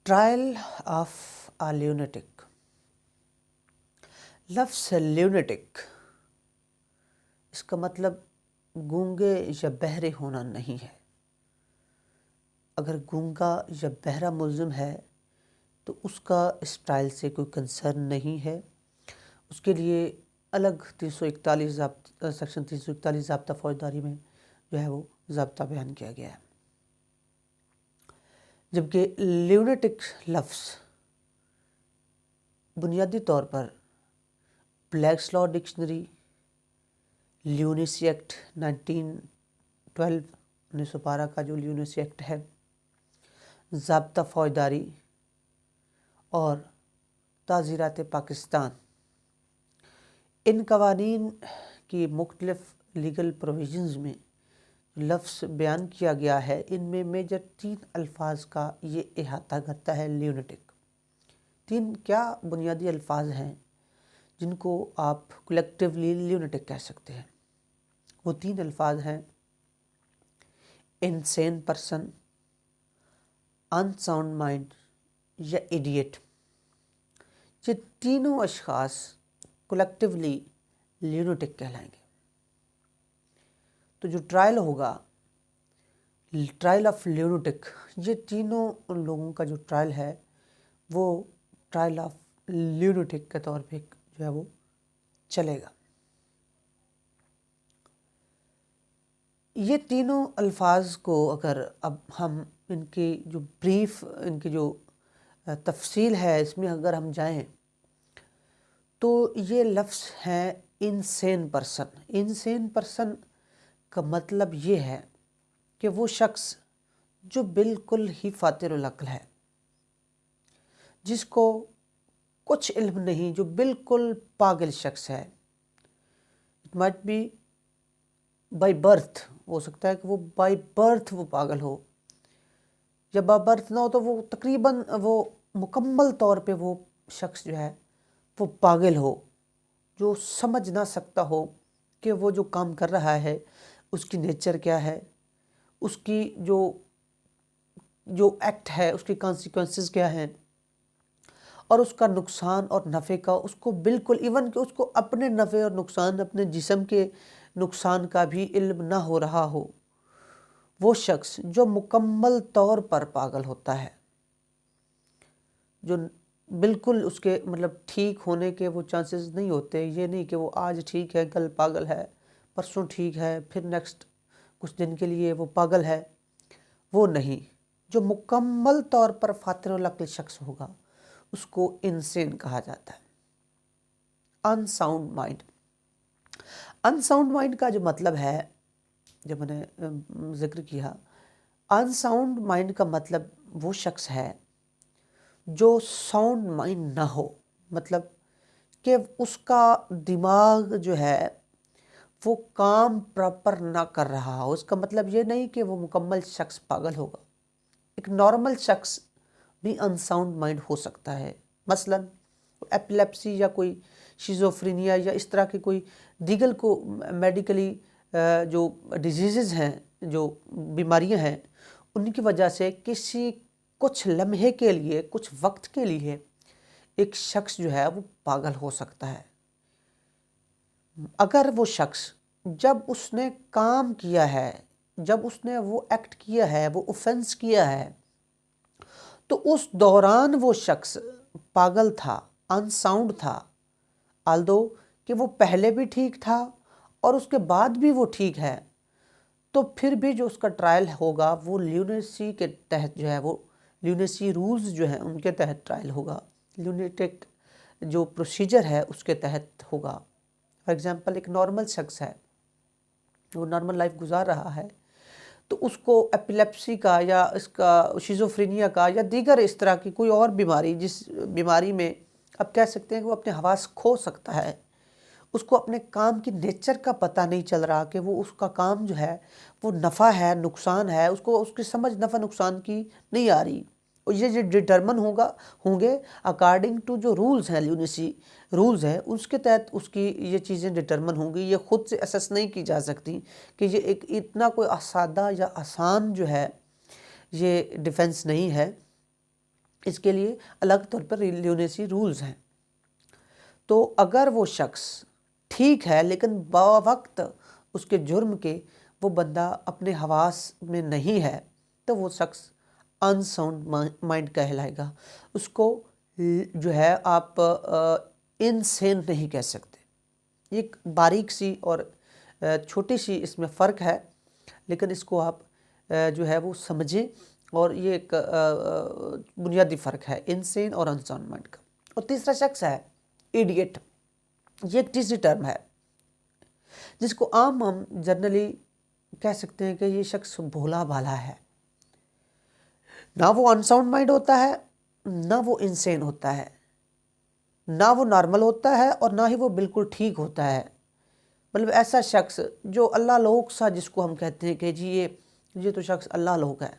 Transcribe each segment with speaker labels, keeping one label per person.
Speaker 1: Trial of آ لیونیٹک. لفظ لیونیٹک اس کا مطلب گونگے یا بہرے ہونا نہیں ہے. اگر گونگا یا بہرا ملزم ہے تو اس کا اس ٹرائل سے کوئی کنسرن نہیں ہے. اس کے لیے الگ 341 سیکشن 341 ضابطہ فوجداری میں جو ہے وہ ضابطہ بیان کیا گیا ہے. جبکہ لیونیٹک لفظ بنیادی طور پر بلیکس لاء ڈکشنری، لیونیسی ایکٹ 1912 کا جو لیونیسی ایکٹ ہے، ضابطہ فوجداری اور تعزیرات پاکستان، ان قوانین کی مختلف لیگل پروویژنز میں لفظ بیان کیا گیا ہے. ان میں میجر 3 الفاظ کا یہ احاطہ کرتا ہے. لیونیٹک 3 کیا بنیادی الفاظ ہیں جن کو آپ کلیکٹیولی لیونیٹک کہہ سکتے ہیں. وہ 3 الفاظ ہیں: انسین پرسن، ان ساؤنڈ مائنڈ یا ایڈیٹ. یہ تینوں اشخاص کلیکٹیولی لیونیٹک کہلائیں گے. تو جو ٹرائل ہوگا، ٹرائل آف لیونیٹک، یہ تینوں ان لوگوں کا جو ٹرائل ہے وہ ٹرائل آف لیونیٹک کے طور پہ جو ہے وہ چلے گا. یہ تینوں الفاظ کو اگر اب ہم ان کی جو بریف، ان کی جو تفصیل ہے اس میں اگر ہم جائیں تو یہ لفظ ہیں انسین پرسن. انسین پرسن کا مطلب یہ ہے کہ وہ شخص جو بالکل ہی فاتر العقل ہے، جس کو کچھ علم نہیں، جو بالکل پاگل شخص ہے. It might be by birth, ہو سکتا ہے کہ وہ بائی برتھ وہ پاگل ہو، یا بائی برتھ نہ ہو تو وہ تقریباً وہ مکمل طور پہ وہ شخص جو ہے وہ پاگل ہو، جو سمجھ نہ سکتا ہو کہ وہ جو کام کر رہا ہے اس کی نیچر کیا ہے، اس کی جو ایکٹ ہے اس کی کانسیکوینسز کیا ہیں، اور اس کا نقصان اور نفع کا اس کو بالکل ایون کہ اس کو اپنے نفع اور نقصان، اپنے جسم کے نقصان کا بھی علم نہ ہو رہا ہو. وہ شخص جو مکمل طور پر پاگل ہوتا ہے، جو بالکل اس کے مطلب ٹھیک ہونے کے وہ چانسز نہیں ہوتے. یہ نہیں کہ وہ آج ٹھیک ہے، کل پاگل ہے، پرسوں ٹھیک ہے، پھر نیکسٹ کچھ دن کے لیے وہ پاگل ہے. وہ نہیں، جو مکمل طور پر فاتر العقل شخص ہوگا اس کو انسین کہا جاتا ہے. ان ساؤنڈ مائنڈ. ان ساؤنڈ مائنڈ کا جو مطلب ہے، جب میں نے ذکر کیا، ان ساؤنڈ مائنڈ کا مطلب وہ شخص ہے جو ساؤنڈ مائنڈ نہ ہو، مطلب کہ اس کا دماغ جو ہے وہ کام پراپر نہ کر رہا ہو. اس کا مطلب یہ نہیں کہ وہ مکمل شخص پاگل ہوگا. ایک نارمل شخص بھی ان ساؤنڈ مائنڈ ہو سکتا ہے. مثلاً ایپیلیپسی یا کوئی شیزوفرینیا یا اس طرح کی کوئی دیگر کو میڈیکلی جو ڈیزیزز ہیں، جو بیماریاں ہیں، ان کی وجہ سے کچھ لمحے کے لیے، کچھ وقت کے لیے ایک شخص جو ہے وہ پاگل ہو سکتا ہے. اگر وہ شخص جب اس نے کام کیا ہے، جب اس نے وہ ایکٹ کیا ہے، وہ اوفنس کیا ہے، تو اس دوران وہ شخص پاگل تھا، ان ساؤنڈ تھا، آلدو کہ وہ پہلے بھی ٹھیک تھا اور اس کے بعد بھی وہ ٹھیک ہے، تو پھر بھی جو اس کا ٹرائل ہوگا وہ لیونیسی کے تحت جو ہے وہ لیونیسی رولز جو ہیں ان کے تحت ٹرائل ہوگا. لیونیٹک جو پروسیجر ہے اس کے تحت ہوگا. فار ایگزامپل ایک نارمل شخص ہے، وہ نارمل لائف گزار رہا ہے، تو اس کو ایپیلیپسی کا یا اس کا شیزوفرینیا کا یا دیگر اس طرح کی کوئی اور بیماری، جس بیماری میں آپ کہہ سکتے ہیں کہ وہ اپنے حواس کھو سکتا ہے، اس کو اپنے کام کی نیچر کا پتہ نہیں چل رہا کہ وہ اس کا کام جو ہے وہ نفع ہے، نقصان ہے، اس کو اس کی سمجھ نفع نقصان کی نہیں آ رہی. اور یہ ڈٹرمن ہوں گے اکارڈنگ ٹو جو رولز ہیں، لیونیسی رولز ہیں، اس کے تحت اس کی یہ چیزیں ڈٹرمن ہوں گی. یہ خود سے اسیس نہیں کی جا سکتی کہ یہ ایک اتنا کوئی سادہ یا آسان جو ہے یہ ڈیفنس نہیں ہے. اس کے لیے الگ طور پر لیونیسی رولز ہیں۔ تو اگر وہ شخص ٹھیک ہے لیکن باوقت اس کے جرم کے وہ بندہ اپنے حواس میں نہیں ہے تو وہ شخص ان ساؤنڈ مائنڈ کہلائے گا۔ اس کو جو ہے آپ انسین نہیں کہہ سکتے۔ ایک باریک سی اور چھوٹی سی اس میں فرق ہے، لیکن اس کو آپ جو ہے وہ سمجھیں، اور یہ ایک بنیادی فرق ہے انسین اور انساؤنڈ مائنڈ کا۔ اور تیسرا شخص ہے ایڈیٹ۔ یہ ایک تیسری ٹرم ہے جس کو عام ہم جنرلی کہہ سکتے ہیں کہ یہ شخص بھولا بھالا ہے، نہ وہ انساؤنڈ مائنڈ ہوتا ہے، نہ وہ انسین ہوتا ہے، نہ وہ نارمل ہوتا ہے، اور نہ ہی وہ بالکل ٹھیک ہوتا ہے۔ مطلب ایسا شخص جو اللہ لوگ سا، جس کو ہم کہتے ہیں کہ جی یہ تو شخص اللہ لوگ ہے،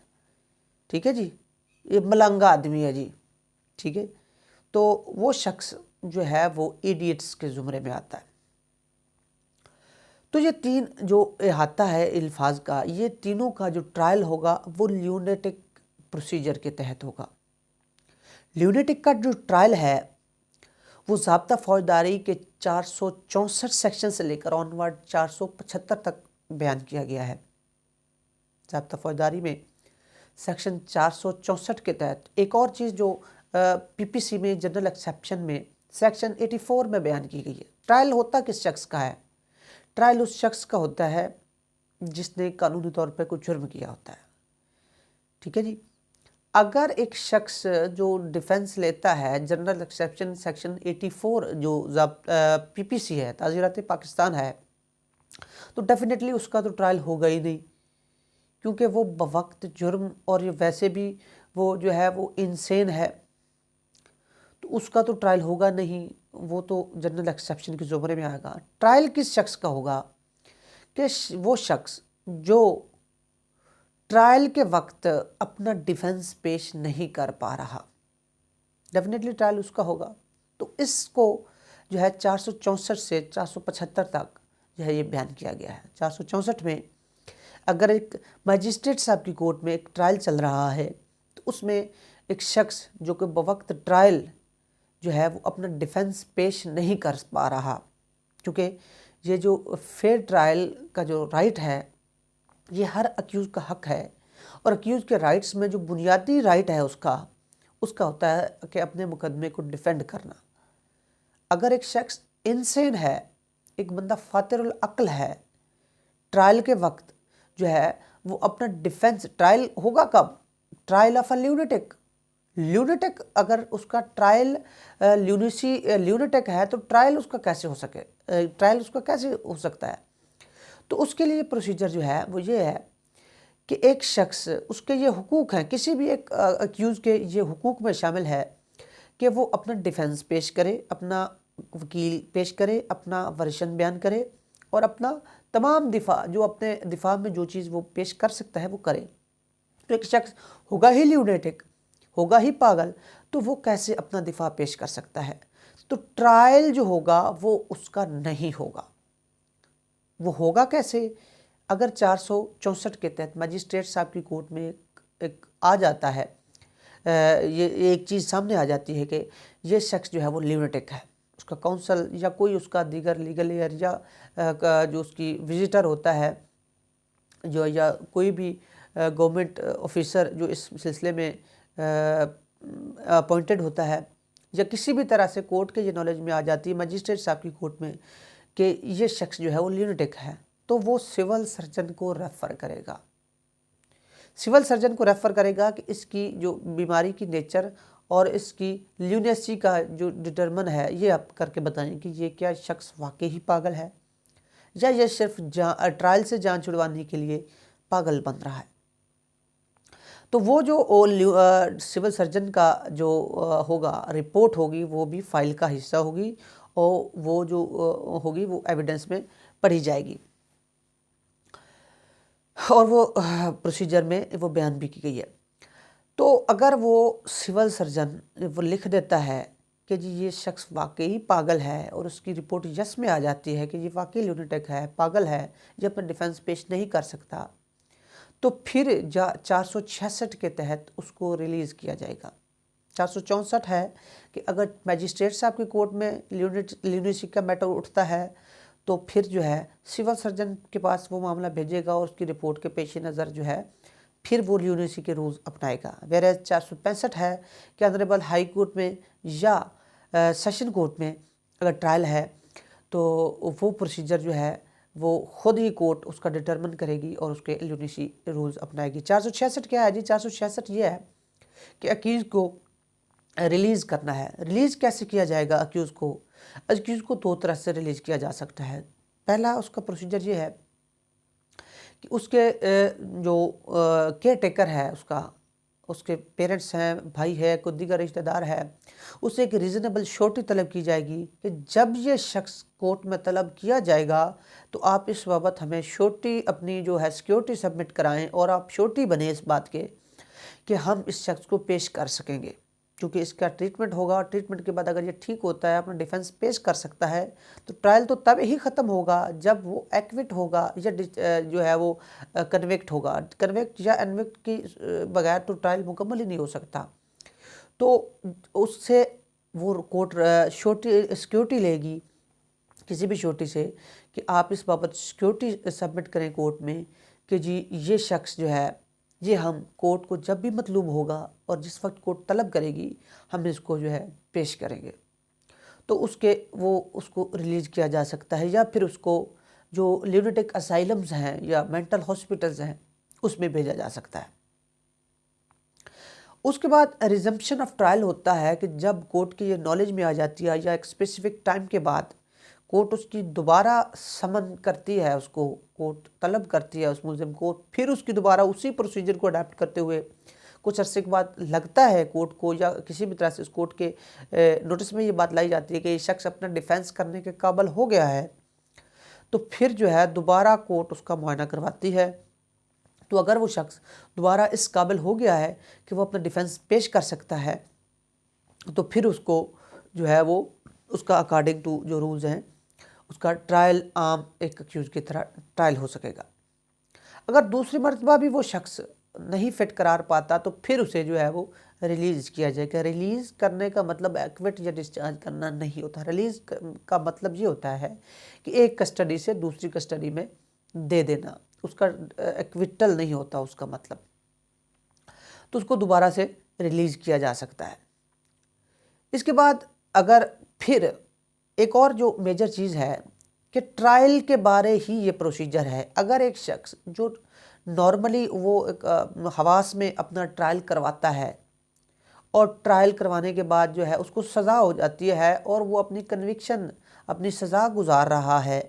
Speaker 1: ٹھیک ہے جی، یہ ملنگا آدمی ہے جی، ٹھیک ہے، تو وہ شخص جو ہے وہ ایڈیٹس کے زمرے میں آتا ہے۔ تو یہ تین جو احاطہ ہے الفاظ کا، یہ تینوں کا جو ٹرائل ہوگا وہ لیونیٹک پروسیجر کے تحت ہوگا۔ لیونیٹک کا جو ٹرائل ہے وہ ضابطہ فوجداری کے 464 سیکشن سے لے کر آنورڈ 475 تک بیان کیا گیا ہے۔ ضابطہ فوجداری میں سیکشن 464 کے تحت ایک اور چیز جو پی پی سی میں جنرل ایکسیپشن میں سیکشن 84 میں بیان کی گئی ہے۔ ٹرائل ہوتا کس شخص کا ہے؟ ٹرائل اس شخص کا ہوتا ہے جس نے قانونی طور پر کوئی جرم کیا ہوتا ہے، ٹھیک ہے جی۔ اگر ایک شخص جو ڈیفنس لیتا ہے جنرل ایکسیپشن سیکشن 84 جو پی پی سی ہے، تعزیرات پاکستان ہے، تو ڈیفینیٹلی اس کا تو ٹرائل ہوگا ہی نہیں، کیونکہ وہ بوقت جرم اور یہ ویسے بھی وہ جو ہے وہ انسین ہے، تو اس کا تو ٹرائل ہوگا نہیں، وہ تو جنرل ایکسیپشن کے زمرے میں آئے گا۔ ٹرائل کس شخص کا ہوگا؟ کہ وہ شخص جو ٹرائل کے وقت اپنا ڈیفنس پیش نہیں کر پا رہا، ڈیفینیٹلی ٹرائل اس کا ہوگا۔ تو اس کو جو ہے 464 سے 475 تک جو ہے یہ بیان کیا گیا ہے۔ 464 میں اگر ایک مجسٹریٹ صاحب کی کورٹ میں ایک ٹرائل چل رہا ہے تو اس میں ایک شخص جو کہ بوقت ٹرائل جو ہے وہ اپنا ڈیفنس پیش نہیں کر پا رہا، کیونکہ یہ جو فیئر ٹرائل کا جو رائٹ ہے یہ ہر اکیوز کا حق ہے، اور اکیوز کے رائٹس میں جو بنیادی رائٹ ہے اس کا ہوتا ہے کہ اپنے مقدمے کو ڈیفینڈ کرنا۔ اگر ایک شخص انسین ہے، ایک بندہ فاتر العقل ہے، ٹرائل کے وقت جو ہے وہ اپنا ڈیفنس، ٹرائل ہوگا کب؟ ٹرائل آف اے لیونیٹک۔ لیونیٹک اگر اس کا ٹرائل لیونیٹک ہے تو ٹرائل اس کا کیسے ہو سکے؟ ٹرائل اس کا کیسے ہو سکتا ہے؟ تو اس کے لیے پروسیجر جو ہے وہ یہ ہے کہ ایک شخص، اس کے یہ حقوق ہیں، کسی بھی ایک اکیوز کے یہ حقوق میں شامل ہے کہ وہ اپنا ڈیفنس پیش کرے، اپنا وکیل پیش کرے، اپنا ورشن بیان کرے، اور اپنا تمام دفاع، جو اپنے دفاع میں جو چیز وہ پیش کر سکتا ہے وہ کرے۔ تو ایک شخص ہوگا ہی لیونیٹک، ہوگا ہی پاگل، تو وہ کیسے اپنا دفاع پیش کر سکتا ہے؟ تو ٹرائل جو ہوگا وہ اس کا نہیں ہوگا۔ وہ ہوگا کیسے؟ اگر 464 کے تحت مجسٹریٹ صاحب کی کورٹ میں ایک آ جاتا ہے، یہ ایک چیز سامنے آ جاتی ہے کہ یہ شخص جو ہے وہ لیونیٹک ہے، اس کا کونسل یا کوئی اس کا دیگر لیگل ایئر یا جو اس کی وزیٹر ہوتا ہے جو، یا کوئی بھی گورنمنٹ آفیسر جو اس سلسلے میں اپوائنٹڈ ہوتا ہے، یا کسی بھی طرح سے کورٹ کے یہ نالج میں آ جاتی ہے مجسٹریٹ صاحب کی کورٹ میں کہ یہ شخص جو ہے وہ لیونیٹک ہے، تو وہ سول سرجن کو ریفر کرے گا۔ سول سرجن کو ریفر کرے گا کہ اس کی جو بیماری کی نیچر اور اس کی لیونیسی کا جو ڈٹرمن ہے یہ آپ کر کے بتائیں کہ یہ کیا شخص واقعی ہی پاگل ہے یا یہ صرف ٹرائل سے جان چھڑوانے کے لیے پاگل بن رہا ہے۔ تو وہ جو سول سرجن کا جو ہوگا رپورٹ ہوگی وہ بھی فائل کا حصہ ہوگی، اور وہ جو ہوگی وہ ایویڈنس میں پڑھی جائے گی، اور وہ پروسیجر میں وہ بیان بھی کی گئی ہے۔ تو اگر وہ سول سرجن وہ لکھ دیتا ہے کہ جی یہ شخص واقعی پاگل ہے، اور اس کی رپورٹ یس میں آ جاتی ہے کہ یہ واقعی لیونیٹک ہے، پاگل ہے، یہ اپنا ڈیفنس پیش نہیں کر سکتا، تو پھر 466 کے تحت اس کو ریلیز کیا جائے گا۔ 464 ہے کہ اگر میجسٹریٹ صاحب کی کورٹ میں لیونیسی کا میٹر اٹھتا ہے تو پھر جو ہے سول سرجن کے پاس وہ معاملہ بھیجے گا اور اس کی رپورٹ کے پیش نظر جو ہے پھر وہ لیونیسی کے رولز اپنائے گا. ویرے 465 ہے کہ آنریبل ہائی کورٹ میں یا سیشن کورٹ میں اگر ٹرائل ہے تو وہ پروسیجر جو ہے وہ خود ہی کورٹ اس کا ڈٹرمن کرے گی اور اس کے لیونیسی رولز اپنائے گی. 466 کیا ہے جی؟ 466 یہ ہے کہ اکیوز کو ریلیز کرنا ہے. ریلیز کیسے کیا جائے گا اکیوز کو؟ اکیوز کو دو طرح سے ریلیز کیا جا سکتا ہے. پہلا اس کا پروسیجر یہ ہے کہ اس کے جو کیئر ٹیکر ہے اس کے پیرنٹس ہیں، بھائی ہے، کوئی دیگر رشتہ دار ہے، اسے ایک ریزنیبل شورٹی طلب کی جائے گی کہ جب یہ شخص کورٹ میں طلب کیا جائے گا تو آپ اس بابت ہمیں شورٹی اپنی جو ہے سیکیورٹی سبمٹ کرائیں اور آپ شورٹی بنیں اس بات کے کہ ہم اس شخص کو پیش کر سکیں گے، کیونکہ اس کا ٹریٹمنٹ ہوگا اور ٹریٹمنٹ کے بعد اگر یہ ٹھیک ہوتا ہے اپنا ڈیفنس پیش کر سکتا ہے تو ٹرائل تو تب ہی ختم ہوگا جب وہ ایکوٹ ہوگا یا جو ہے وہ کنوکٹ ہوگا. کنوکٹ یا انوکٹ کی بغیر تو ٹرائل مکمل ہی نہیں ہو سکتا. تو اس سے وہ کورٹ سیکیورٹی لے گی کسی بھی شورٹی سے کہ آپ اس بابت سیکیورٹی سبمٹ کریں کورٹ میں کہ جی یہ شخص جو ہے یہ ہم کورٹ کو جب بھی مطلوب ہوگا اور جس وقت کورٹ طلب کرے گی ہم اس کو جو ہے پیش کریں گے. تو اس کو ریلیز کیا جا سکتا ہے یا پھر اس کو جو لیونیٹک اسائلمز ہیں یا مینٹل ہاسپٹلز ہیں اس میں بھیجا جا سکتا ہے. اس کے بعد ریزمپشن آف ٹرائل ہوتا ہے کہ جب کورٹ کی یہ نالج میں آ جاتی ہے یا ایک اسپیسیفک ٹائم کے بعد کورٹ اس کی دوبارہ سمن کرتی ہے، اس کو کورٹ طلب کرتی ہے اس ملزم کو، پھر اس کی دوبارہ اسی پروسیجر کو اڈاپٹ کرتے ہوئے کچھ عرصے کے بعد لگتا ہے کورٹ کو یا کسی بھی طرح سے اس کورٹ کے نوٹس میں یہ بات لائی جاتی ہے کہ یہ شخص اپنا ڈیفینس کرنے کے قابل ہو گیا ہے، تو پھر جو ہے دوبارہ کورٹ اس کا معائنہ کرواتی ہے. تو اگر وہ شخص دوبارہ اس قابل ہو گیا ہے کہ وہ اپنا ڈیفنس پیش کر سکتا ہے تو پھر اس کو جو ہے وہ اس کا اکارڈنگ ٹو جو رولز ہیں اس کا ٹرائل عام ایک اکیوز کی طرح ٹرائل ہو سکے گا. اگر دوسری مرتبہ بھی وہ شخص نہیں فٹ قرار پاتا تو پھر اسے جو ہے وہ ریلیز کیا جائے گا. ریلیز کرنے کا مطلب ایکوٹ یا ڈسچارج کرنا نہیں ہوتا. ریلیز کا مطلب یہ ہوتا ہے کہ ایک کسٹڈی سے دوسری کسٹڈی میں دے دینا، اس کا ایکوٹل نہیں ہوتا اس کا مطلب. تو اس کو دوبارہ سے ریلیز کیا جا سکتا ہے. اس کے بعد اگر پھر ایک اور جو میجر چیز ہے کہ ٹرائل کے بارے ہی یہ پروسیجر ہے. اگر ایک شخص جو نارملی وہ ایک حواس میں اپنا ٹرائل کرواتا ہے اور ٹرائل کروانے کے بعد جو ہے اس کو سزا ہو جاتی ہے اور وہ اپنی کنوکشن اپنی سزا گزار رہا ہے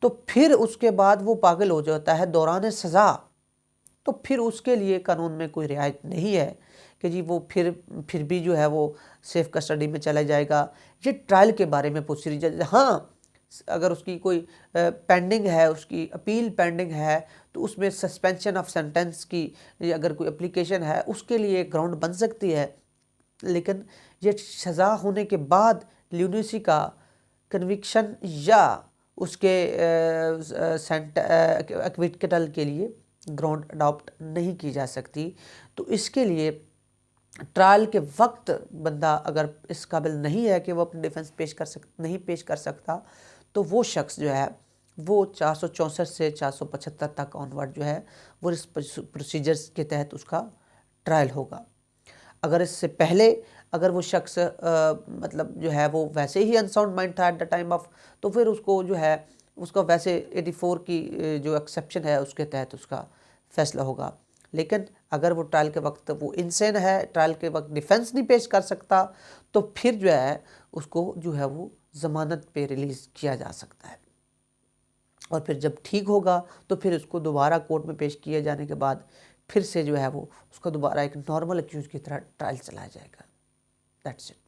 Speaker 1: تو پھر اس کے بعد وہ پاگل ہو جاتا ہے دوران سزا، تو پھر اس کے لیے قانون میں کوئی رعایت نہیں ہے کہ جی وہ پھر بھی جو ہے وہ سیف کسٹڈی میں چلا جائے گا. یہ ٹرائل کے بارے میں پوچھ رہی ہے. ہاں اگر اس کی کوئی پینڈنگ ہے، اس کی اپیل پینڈنگ ہے تو اس میں سسپینشن آف سینٹنس کی اگر کوئی اپلیکیشن ہے اس کے لیے گراؤنڈ بن سکتی ہے. لیکن یہ سزا ہونے کے بعد لیونیسی کا کنوکشن یا اس کے ایکوٹل کے لیے گراؤنڈ اڈاپٹ نہیں کی جا سکتی. تو اس کے لیے ٹرائل کے وقت بندہ اگر اس قابل نہیں ہے کہ وہ اپنے ڈیفنس نہیں پیش کر سکتا تو وہ شخص جو ہے وہ 464 سے 475 تک آنورڈ جو ہے وہ اس پروسیجرز کے تحت اس کا ٹرائل ہوگا. اگر اس سے پہلے اگر وہ شخص مطلب جو ہے وہ ویسے ہی انساؤنڈ مائنڈ تھا ایٹ دا ٹائم آف، تو پھر اس کو جو ہے اس کا ویسے 84 کی جو ایکسیپشن ہے اس کے تحت اس کا فیصلہ ہوگا. لیکن اگر وہ ٹرائل کے وقت وہ انسین ہے، ٹرائل کے وقت ڈیفنس نہیں پیش کر سکتا تو پھر جو ہے اس کو جو ہے وہ ضمانت پہ ریلیز کیا جا سکتا ہے. اور پھر جب ٹھیک ہوگا تو پھر اس کو دوبارہ کورٹ میں پیش کیے جانے کے بعد پھر سے جو ہے وہ اس کو دوبارہ ایک نارمل اکیوز کی طرح ٹرائل چلایا جائے گا. That's it.